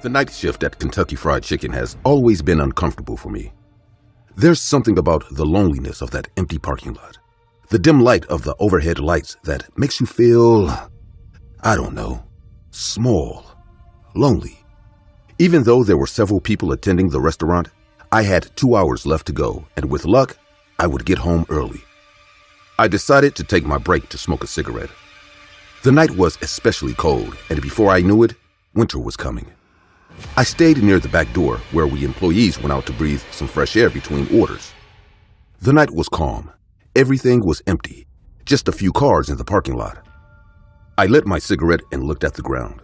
The night shift at Kentucky Fried Chicken has always been uncomfortable for me. There's something about the loneliness of that empty parking lot, the dim light of the overhead lights that makes you feel, I don't know, small, lonely. Even though there were several people attending the restaurant, I had 2 hours left to go, and with luck, I would get home early. I decided to take my break to smoke a cigarette. The night was especially cold, and before I knew it, winter was coming. I stayed near the back door where we employees went out to breathe some fresh air between orders. The night was calm. Everything was empty. Just a few cars in the parking lot. I lit my cigarette and looked at the ground.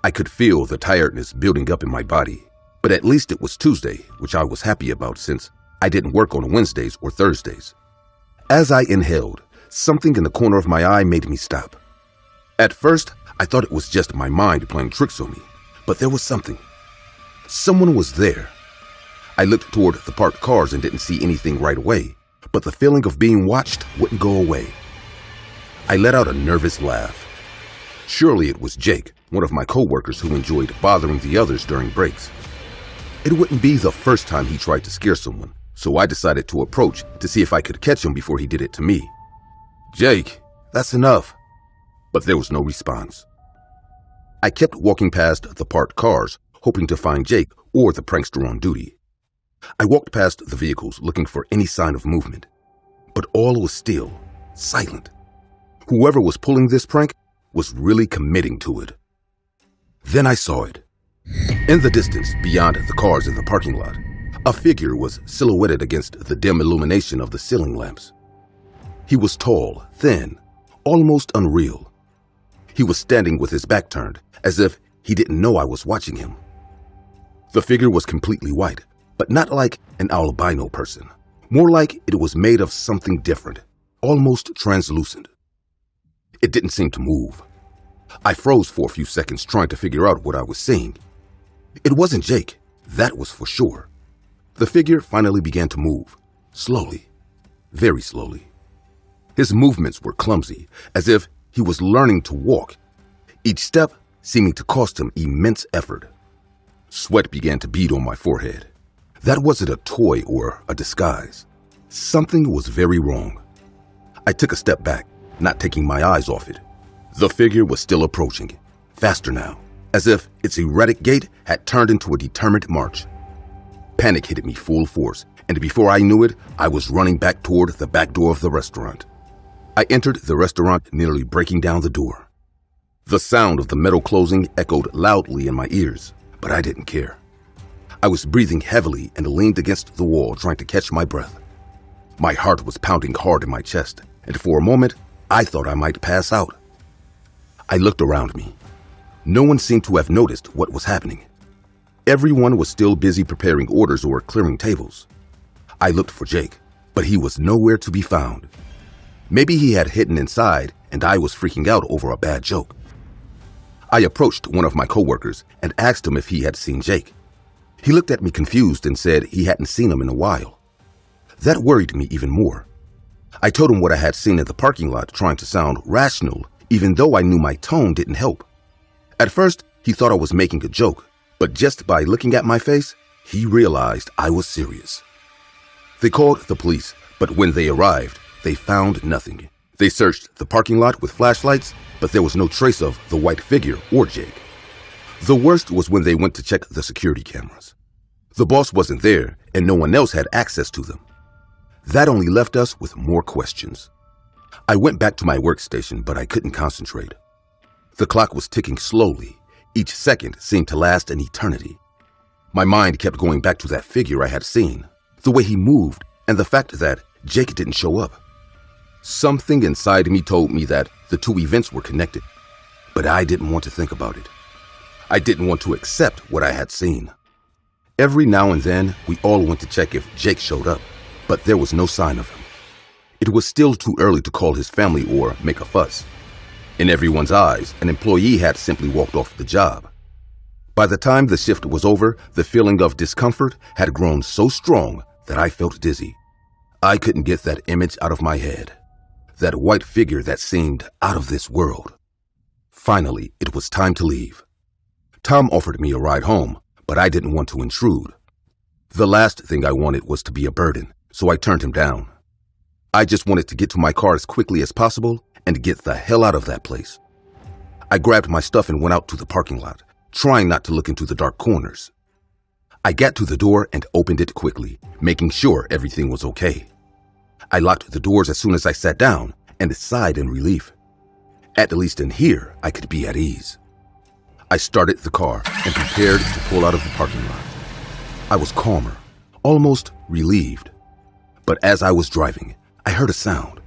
I could feel the tiredness building up in my body, but at least it was Tuesday, which I was happy about since I didn't work on Wednesdays or Thursdays. As I inhaled, something in the corner of my eye made me stop. At first, I thought it was just my mind playing tricks on me. But there was something. Someone was there. I looked toward the parked cars and didn't see anything right away, but the feeling of being watched wouldn't go away. I let out a nervous laugh. Surely it was Jake, one of my coworkers who enjoyed bothering the others during breaks. It wouldn't be the first time he tried to scare someone, so I decided to approach to see if I could catch him before he did it to me. "Jake, that's enough." But there was no response. I kept walking past the parked cars, hoping to find Jake or the prankster on duty. I walked past the vehicles looking for any sign of movement, but all was still, silent. Whoever was pulling this prank was really committing to it. Then I saw it. In the distance, beyond the cars in the parking lot, a figure was silhouetted against the dim illumination of the ceiling lamps. He was tall, thin, almost unreal. He was standing with his back turned, as if he didn't know I was watching him. The figure was completely white, but not like an albino person. More like it was made of something different, almost translucent. It didn't seem to move. I froze for a few seconds trying to figure out what I was seeing. It wasn't Jake, that was for sure. The figure finally began to move, slowly, very slowly. His movements were clumsy, as if he was learning to walk, each step seeming to cost him immense effort. Sweat began to bead on my forehead. That wasn't a toy or a disguise. Something was very wrong. I took a step back, not taking my eyes off it. The figure was still approaching, faster now, as if its erratic gait had turned into a determined march. Panic hit me full force, and before I knew it, I was running back toward the back door of the restaurant. I entered the restaurant, nearly breaking down the door. The sound of the metal closing echoed loudly in my ears, but I didn't care. I was breathing heavily and leaned against the wall, trying to catch my breath. My heart was pounding hard in my chest, and for a moment, I thought I might pass out. I looked around me. No one seemed to have noticed what was happening. Everyone was still busy preparing orders or clearing tables. I looked for Jake, but he was nowhere to be found. Maybe he had hidden inside, and I was freaking out over a bad joke. I approached one of my coworkers and asked him if he had seen Jake. He looked at me confused and said he hadn't seen him in a while. That worried me even more. I told him what I had seen in the parking lot, trying to sound rational, even though I knew my tone didn't help. At first, he thought I was making a joke, but just by looking at my face, he realized I was serious. They called the police, but when they arrived, they found nothing. They searched the parking lot with flashlights, but there was no trace of the white figure or Jake. The worst was when they went to check the security cameras. The boss wasn't there, and no one else had access to them. That only left us with more questions. I went back to my workstation, but I couldn't concentrate. The clock was ticking slowly. Each second seemed to last an eternity. My mind kept going back to that figure I had seen, the way he moved, and the fact that Jake didn't show up. Something inside me told me that the two events were connected, but I didn't want to think about it. I didn't want to accept what I had seen. Every now and then, we all went to check if Jake showed up, but there was no sign of him. It was still too early to call his family or make a fuss. In everyone's eyes, an employee had simply walked off the job. By the time the shift was over, the feeling of discomfort had grown so strong that I felt dizzy. I couldn't get that image out of my head. That white figure that seemed out of this world. Finally, it was time to leave. Tom offered me a ride home, but I didn't want to intrude. The last thing I wanted was to be a burden, so I turned him down. I just wanted to get to my car as quickly as possible and get the hell out of that place. I grabbed my stuff and went out to the parking lot, trying not to look into the dark corners. I got to the door and opened it quickly, making sure everything was okay. I locked the doors as soon as I sat down and sighed in relief. At least in here, I could be at ease. I started the car and prepared to pull out of the parking lot. I was calmer, almost relieved. But as I was driving, I heard a sound.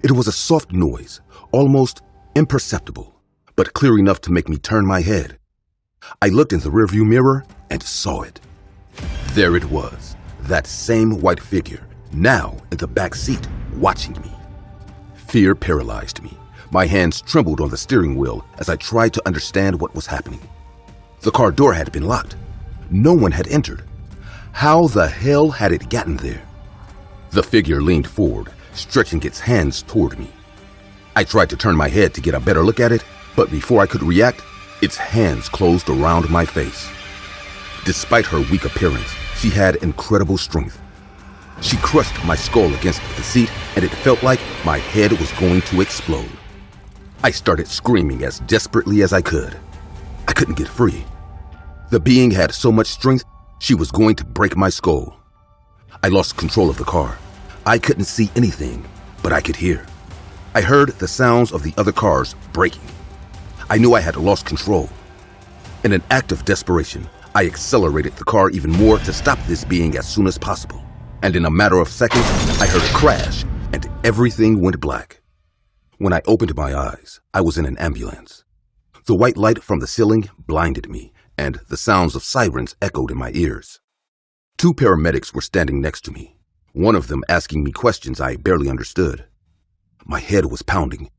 It was a soft noise, almost imperceptible, but clear enough to make me turn my head. I looked in the rearview mirror and saw it. There it was, that same white figure, now in the back seat, watching me. Fear paralyzed me. My hands trembled on the steering wheel as I tried to understand what was happening. The car door had been locked. No one had entered. How the hell had it gotten there? The figure leaned forward, stretching its hands toward me. I tried to turn my head to get a better look at it, but before I could react, its hands closed around my face. Despite her weak appearance, she had incredible strength. She crushed my skull against the seat, and it felt like my head was going to explode. I started screaming as desperately as I could. I couldn't get free. The being had so much strength, she was going to break my skull. I lost control of the car. I couldn't see anything, but I could hear. I heard the sounds of the other cars braking. I knew I had lost control. In an act of desperation, I accelerated the car even more to stop this being as soon as possible. And in a matter of seconds, I heard a crash, and everything went black. When I opened my eyes, I was in an ambulance. The white light from the ceiling blinded me, and the sounds of sirens echoed in my ears. 2 paramedics were standing next to me, one of them asking me questions I barely understood. My head was pounding,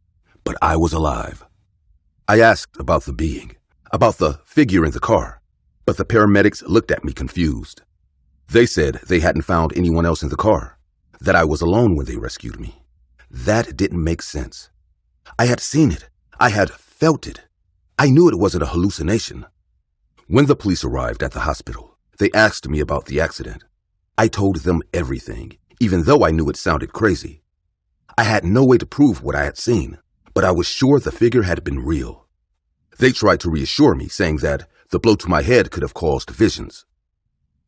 but I was alive. I asked about the being, about the figure in the car, but the paramedics looked at me confused. They said they hadn't found anyone else in the car, that I was alone when they rescued me. That didn't make sense. I had seen it. I had felt it. I knew it wasn't a hallucination. When the police arrived at the hospital, they asked me about the accident. I told them everything, even though I knew it sounded crazy. I had no way to prove what I had seen, but I was sure the figure had been real. They tried to reassure me, saying that the blow to my head could have caused visions.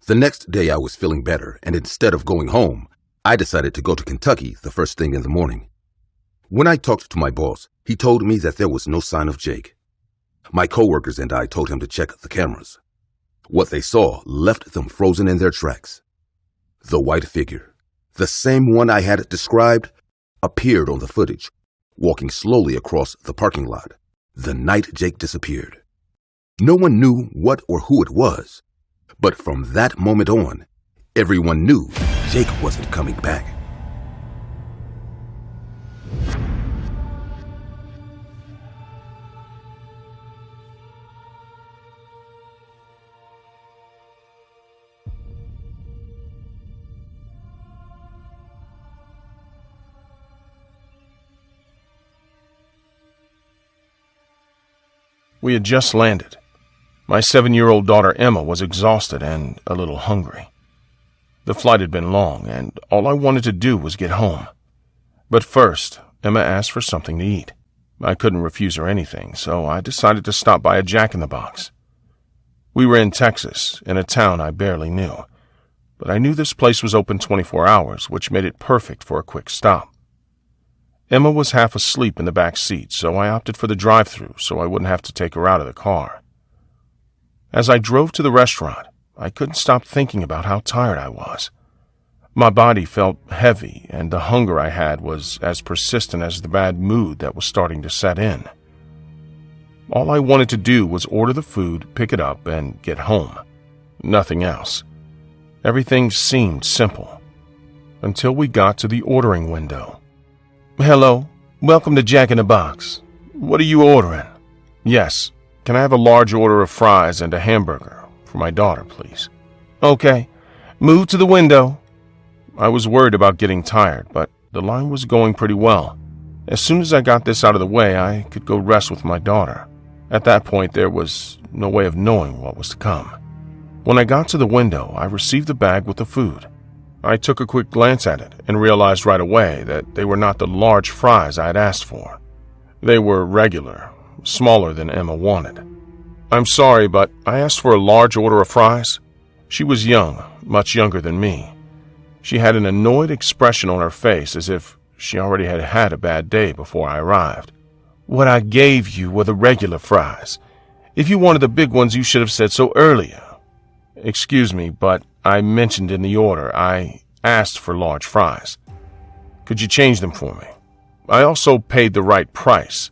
The next day I was feeling better, and instead of going home, I decided to go to Kentucky the first thing in the morning. When I talked to my boss, he told me that there was no sign of Jake. My coworkers and I told him to check the cameras. What they saw left them frozen in their tracks. The white figure, the same one I had described, appeared on the footage, walking slowly across the parking lot, the night Jake disappeared. No one knew what or who it was, but from that moment on, everyone knew Jake wasn't coming back. We had just landed. My 7-year-old daughter Emma was exhausted and a little hungry. The flight had been long, and all I wanted to do was get home. But first, Emma asked for something to eat. I couldn't refuse her anything, so I decided to stop by a Jack in the Box. We were in Texas, in a town I barely knew, but I knew this place was open 24 hours, which made it perfect for a quick stop. Emma was half asleep in the back seat, so I opted for the drive-thru so I wouldn't have to take her out of the car. As I drove to the restaurant, I couldn't stop thinking about how tired I was. My body felt heavy, and the hunger I had was as persistent as the bad mood that was starting to set in. All I wanted to do was order the food, pick it up, and get home. Nothing else. Everything seemed simple. Until we got to the ordering window. "Hello, welcome to Jack in the Box. What are you ordering?" "Yes, can I have a large order of fries and a hamburger for my daughter, please?" "Okay, move to the window." I was worried about getting tired, but the line was going pretty well. As soon as I got this out of the way, I could go rest with my daughter. At that point, there was no way of knowing what was to come. When I got to the window, I received the bag with the food. I took a quick glance at it and realized right away that they were not the large fries I had asked for. They were regular, smaller than Emma wanted. "I'm sorry, but I asked for a large order of fries." She was young, much younger than me. She had an annoyed expression on her face as if she already had had a bad day before I arrived. "What I gave you were the regular fries. If you wanted the big ones, you should have said so earlier." "Excuse me, but I mentioned in the order I asked for large fries. Could you change them for me? I also paid the right price,"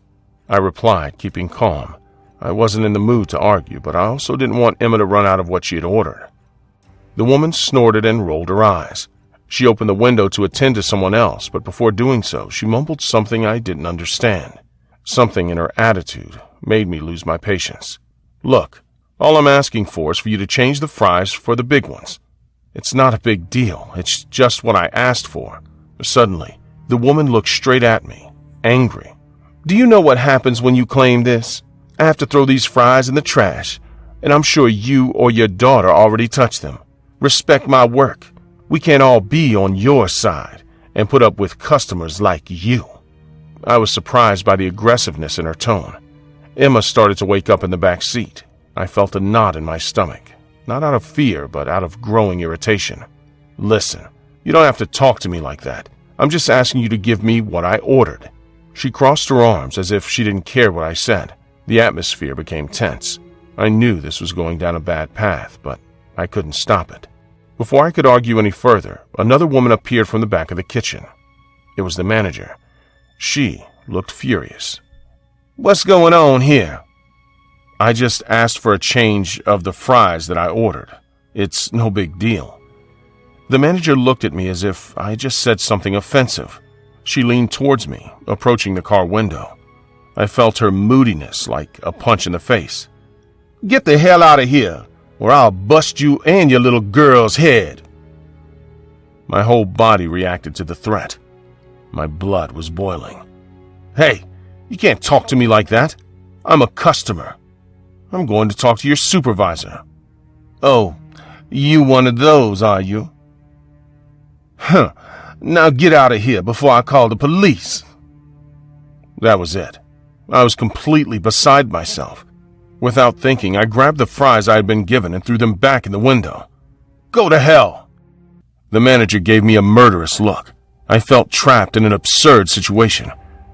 I replied, keeping calm. I wasn't in the mood to argue, but I also didn't want Emma to run out of what she had ordered. The woman snorted and rolled her eyes. She opened the window to attend to someone else, but before doing so, she mumbled something I didn't understand. Something in her attitude made me lose my patience. "Look, all I'm asking for is for you to change the fries for the big ones. It's not a big deal. It's just what I asked for." Suddenly, the woman looked straight at me, angry. "Do you know what happens when you claim this? I have to throw these fries in the trash, and I'm sure you or your daughter already touched them. Respect my work. We can't all be on your side and put up with customers like you." I was surprised by the aggressiveness in her tone. Emma started to wake up in the back seat. I felt a knot in my stomach, not out of fear, but out of growing irritation. "Listen, you don't have to talk to me like that. I'm just asking you to give me what I ordered." She crossed her arms as if she didn't care what I said. The atmosphere became tense. I knew this was going down a bad path, but I couldn't stop it. Before I could argue any further, another woman appeared from the back of the kitchen. It was the manager. She looked furious. "What's going on here?" "I just asked for a change of the fries that I ordered. It's no big deal." The manager looked at me as if I just said something offensive. She leaned towards me, approaching the car window. I felt her moodiness like a punch in the face. "Get the hell out of here, or I'll bust you and your little girl's head." My whole body reacted to the threat. My blood was boiling. "Hey, you can't talk to me like that. I'm a customer. I'm going to talk to your supervisor." "Oh, you one of those, are you? Huh. Now get out of here before I call the police." That was it. I was completely beside myself. Without thinking, I grabbed the fries I had been given and threw them back in the window. "Go to hell!" The manager gave me a murderous look. I felt trapped in an absurd situation,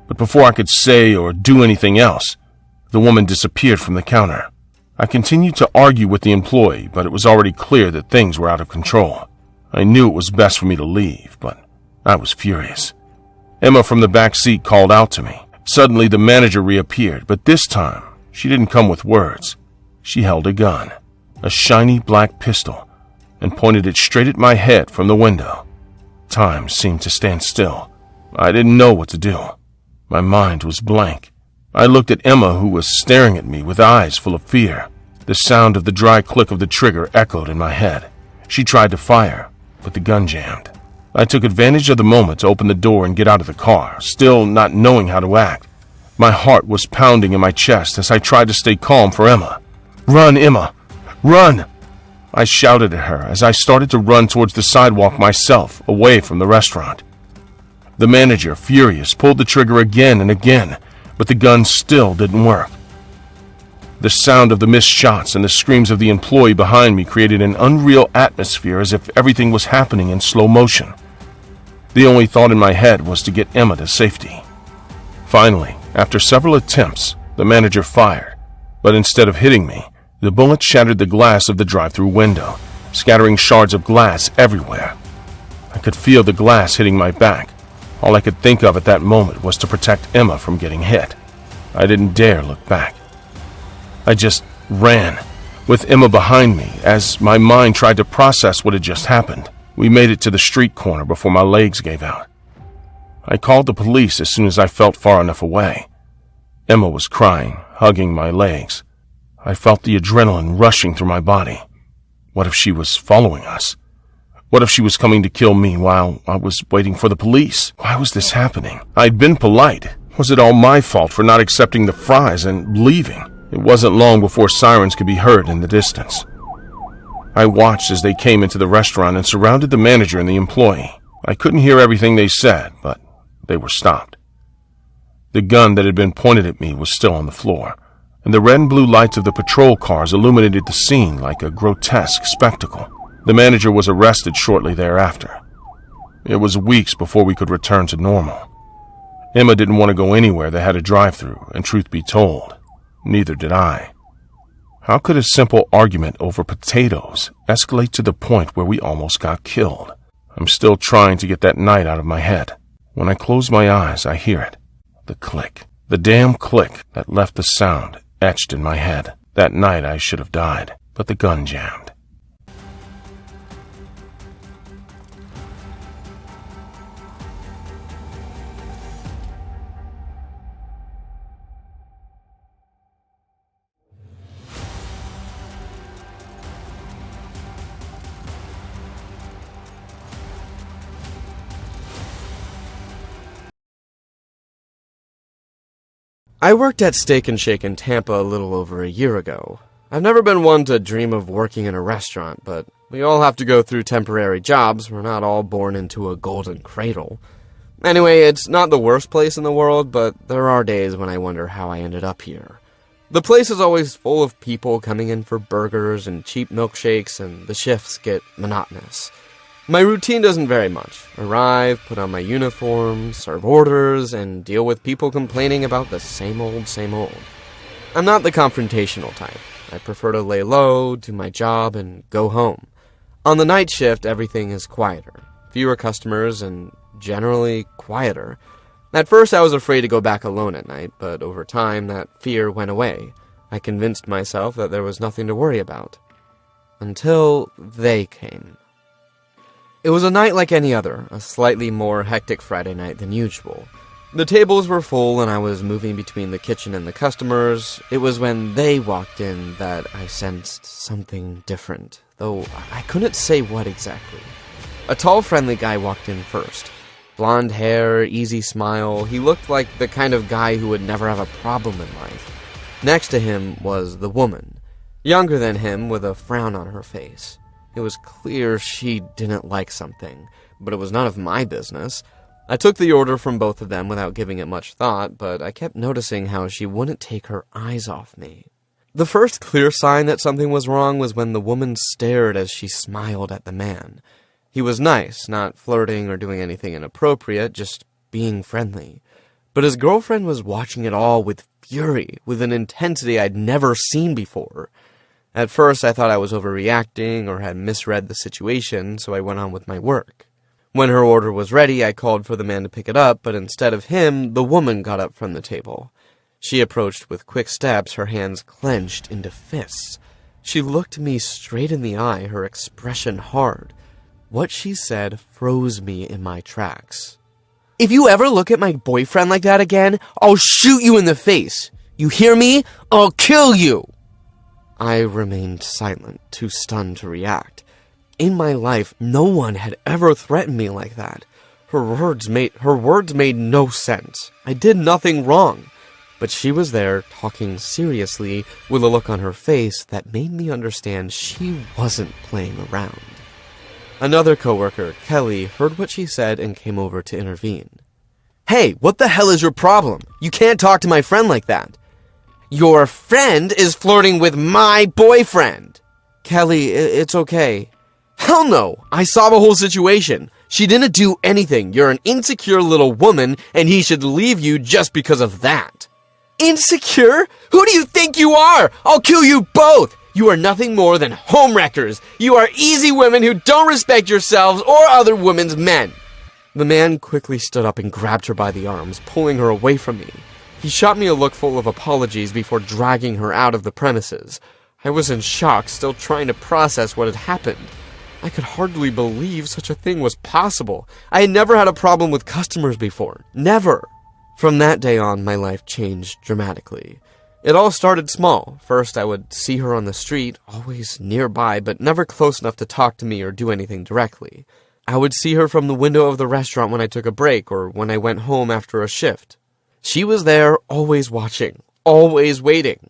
but before I could say or do anything else, the woman disappeared from the counter. I continued to argue with the employee, but it was already clear that things were out of control. I knew it was best for me to leave, but I was furious. Emma from the back seat called out to me. Suddenly, the manager reappeared, but this time, she didn't come with words. She held a gun, a shiny black pistol, and pointed it straight at my head from the window. Time seemed to stand still. I didn't know what to do. My mind was blank. I looked at Emma, who was staring at me with eyes full of fear. The sound of the dry click of the trigger echoed in my head. She tried to fire, but the gun jammed. I took advantage of the moment to open the door and get out of the car, still not knowing how to act. My heart was pounding in my chest as I tried to stay calm for Emma. "Run, Emma! Run!" I shouted at her as I started to run towards the sidewalk myself, away from the restaurant. The manager, furious, pulled the trigger again and again, but the gun still didn't work. The sound of the missed shots and the screams of the employee behind me created an unreal atmosphere as if everything was happening in slow motion. The only thought in my head was to get Emma to safety. Finally, after several attempts, the manager fired, but instead of hitting me, the bullet shattered the glass of the drive-thru window, scattering shards of glass everywhere. I could feel the glass hitting my back. All I could think of at that moment was to protect Emma from getting hit. I didn't dare look back. I just ran, with Emma behind me, as my mind tried to process what had just happened. We made it to the street corner before my legs gave out. I called the police as soon as I felt far enough away. Emma was crying, hugging my legs. I felt the adrenaline rushing through my body. What if she was following us? What if she was coming to kill me while I was waiting for the police? Why was this happening? I'd been polite. Was it all my fault for not accepting the fries and leaving? It wasn't long before sirens could be heard in the distance. I watched as they came into the restaurant and surrounded the manager and the employee. I couldn't hear everything they said, but they were stopped. The gun that had been pointed at me was still on the floor, and the red and blue lights of the patrol cars illuminated the scene like a grotesque spectacle. The manager was arrested shortly thereafter. It was weeks before we could return to normal. Emma didn't want to go anywhere that had a drive-thru, and truth be told, neither did I. How could a simple argument over potatoes escalate to the point where we almost got killed? I'm still trying to get that night out of my head. When I close my eyes, I hear it. The click. The damn click that left the sound etched in my head. That night I should have died, but the gun jammed. I worked at Steak and Shake in Tampa a little over a year ago. I've never been one to dream of working in a restaurant, but we all have to go through temporary jobs. We're not all born into a golden cradle. Anyway, it's not the worst place in the world, but there are days when I wonder how I ended up here. The place is always full of people coming in for burgers and cheap milkshakes, and the shifts get monotonous. My routine doesn't vary much. Arrive, put on my uniform, serve orders, and deal with people complaining about the same old, same old. I'm not the confrontational type. I prefer to lay low, do my job, and go home. On the night shift, everything is quieter. Fewer customers, and generally quieter. At first, I was afraid to go back alone at night, but over time, that fear went away. I convinced myself that there was nothing to worry about. Until they came. It was a night like any other, a slightly more hectic Friday night than usual. The tables were full and I was moving between the kitchen and the customers. It was when they walked in that I sensed something different, though I couldn't say what exactly. A tall, friendly guy walked in first. Blonde hair, easy smile, he looked like the kind of guy who would never have a problem in life. Next to him was the woman, younger than him with a frown on her face. It was clear she didn't like something, but it was none of my business. I took the order from both of them without giving it much thought, but I kept noticing how she wouldn't take her eyes off me. The first clear sign that something was wrong was when the woman stared as she smiled at the man. He was nice, not flirting or doing anything inappropriate, just being friendly. But his girlfriend was watching it all with fury, with an intensity I'd never seen before. At first, I thought I was overreacting or had misread the situation, so I went on with my work. When her order was ready, I called for the man to pick it up, but instead of him, the woman got up from the table. She approached with quick steps, her hands clenched into fists. She looked me straight in the eye, her expression hard. What she said froze me in my tracks. "If you ever look at my boyfriend like that again, I'll shoot you in the face. You hear me? I'll kill you!" I remained silent, too stunned to react. In my life, no one had ever threatened me like that. Her words made no sense. I did nothing wrong. But she was there, talking seriously, with a look on her face that made me understand she wasn't playing around. Another coworker, Kelly, heard what she said and came over to intervene. "Hey, what the hell is your problem? You can't talk to my friend like that." "Your friend is flirting with my boyfriend." "Kelly, it's okay." "Hell no! I saw the whole situation. She didn't do anything. You're an insecure little woman, and he should leave you just because of that." "Insecure? Who do you think you are? I'll kill you both! You are nothing more than homewreckers. You are easy women who don't respect yourselves or other women's men." The man quickly stood up and grabbed her by the arms, pulling her away from me. He shot me a look full of apologies before dragging her out of the premises. I was in shock, still trying to process what had happened. I could hardly believe such a thing was possible. I had never had a problem with customers before. Never. From that day on, my life changed dramatically. It all started small. First, I would see her on the street, always nearby, but never close enough to talk to me or do anything directly. I would see her from the window of the restaurant when I took a break or when I went home after a shift. She was there, always watching, always waiting.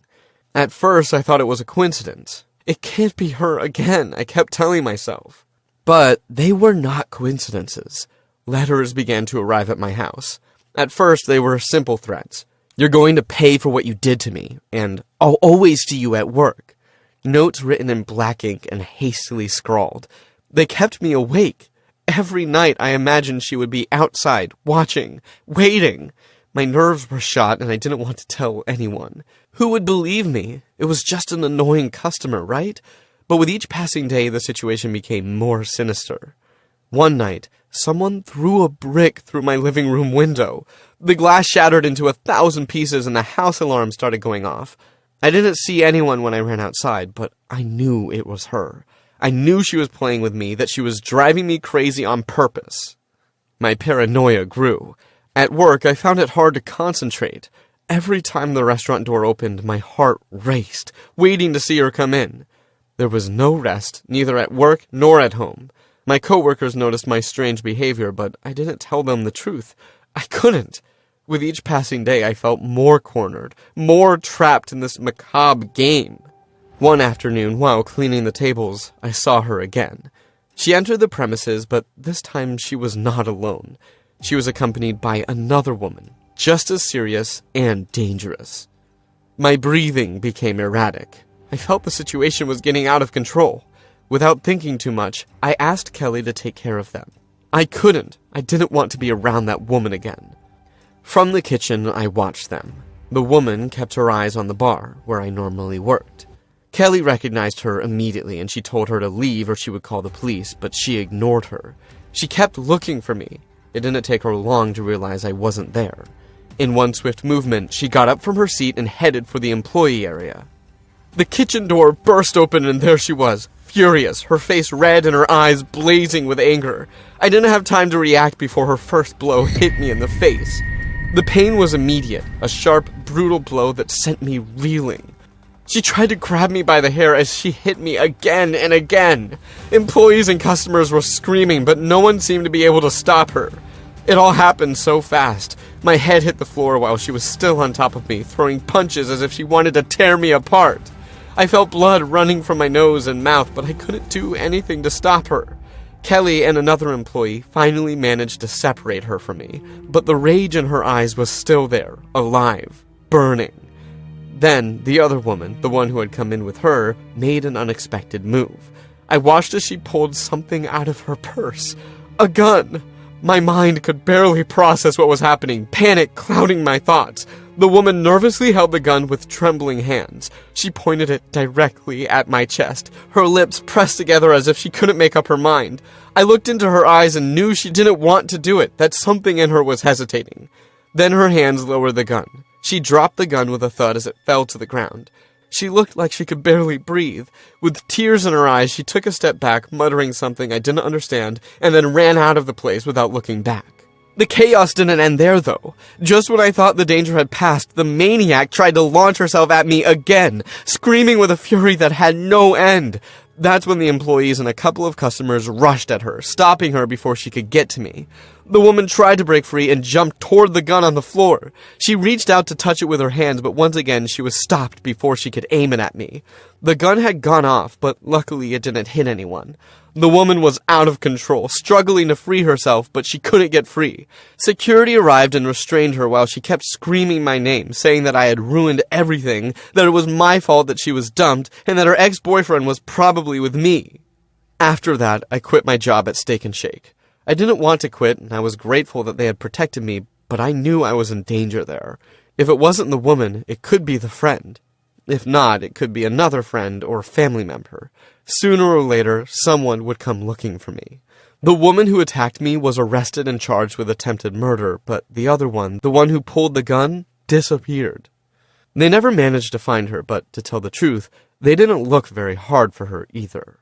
At first, I thought it was a coincidence. It can't be her again, I kept telling myself. But they were not coincidences. Letters began to arrive at my house. At first, they were simple threats. You're going to pay for what you did to me, and I'll always see you at work. Notes written in black ink and hastily scrawled. They kept me awake. Every night I imagined she would be outside, watching, waiting. My nerves were shot and I didn't want to tell anyone. Who would believe me? It was just an annoying customer, right? But with each passing day, the situation became more sinister. One night, someone threw a brick through my living room window. The glass shattered into 1,000 pieces and the house alarm started going off. I didn't see anyone when I ran outside, but I knew it was her. I knew she was playing with me, that she was driving me crazy on purpose. My paranoia grew. At work, I found it hard to concentrate. Every time the restaurant door opened, my heart raced, waiting to see her come in. There was no rest, neither at work nor at home. My coworkers noticed my strange behavior, but I didn't tell them the truth. I couldn't. With each passing day, I felt more cornered, more trapped in this macabre game. One afternoon, while cleaning the tables, I saw her again. She entered the premises, but this time she was not alone. She was accompanied by another woman, just as serious and dangerous. My breathing became erratic. I felt the situation was getting out of control. Without thinking too much, I asked Kelly to take care of them. I couldn't. I didn't want to be around that woman again. From the kitchen, I watched them. The woman kept her eyes on the bar, where I normally worked. Kelly recognized her immediately, and she told her to leave or she would call the police, but she ignored her. She kept looking for me. It didn't take her long to realize I wasn't there. In one swift movement, she got up from her seat and headed for the employee area. The kitchen door burst open and there she was, furious, her face red and her eyes blazing with anger. I didn't have time to react before her first blow hit me in the face. The pain was immediate, a sharp, brutal blow that sent me reeling. She tried to grab me by the hair as she hit me again and again. Employees and customers were screaming, but no one seemed to be able to stop her. It all happened so fast. My head hit the floor while she was still on top of me, throwing punches as if she wanted to tear me apart. I felt blood running from my nose and mouth, but I couldn't do anything to stop her. Kelly and another employee finally managed to separate her from me, but the rage in her eyes was still there, alive, burning. Then, the other woman, the one who had come in with her, made an unexpected move. I watched as she pulled something out of her purse. A gun! My mind could barely process what was happening, panic clouding my thoughts. The woman nervously held the gun with trembling hands. She pointed it directly at my chest, her lips pressed together as if she couldn't make up her mind. I looked into her eyes and knew she didn't want to do it, that something in her was hesitating. Then her hands lowered the gun. She dropped the gun with a thud as it fell to the ground. She looked like she could barely breathe. With tears in her eyes, she took a step back, muttering something I didn't understand, and then ran out of the place without looking back. The chaos didn't end there, though. Just when I thought the danger had passed, the maniac tried to launch herself at me again, screaming with a fury that had no end. That's when the employees and a couple of customers rushed at her, stopping her before she could get to me. The woman tried to break free and jumped toward the gun on the floor. She reached out to touch it with her hands, but once again she was stopped before she could aim it at me. The gun had gone off, but luckily it didn't hit anyone. The woman was out of control, struggling to free herself, but she couldn't get free. Security arrived and restrained her while she kept screaming my name, saying that I had ruined everything, that it was my fault that she was dumped, and that her ex-boyfriend was probably with me. After that, I quit my job at Steak and Shake. I didn't want to quit, and I was grateful that they had protected me, but I knew I was in danger there. If it wasn't the woman, it could be the friend. If not, it could be another friend or family member. Sooner or later, someone would come looking for me. The woman who attacked me was arrested and charged with attempted murder, but the other one, the one who pulled the gun, disappeared. They never managed to find her, but to tell the truth, they didn't look very hard for her either.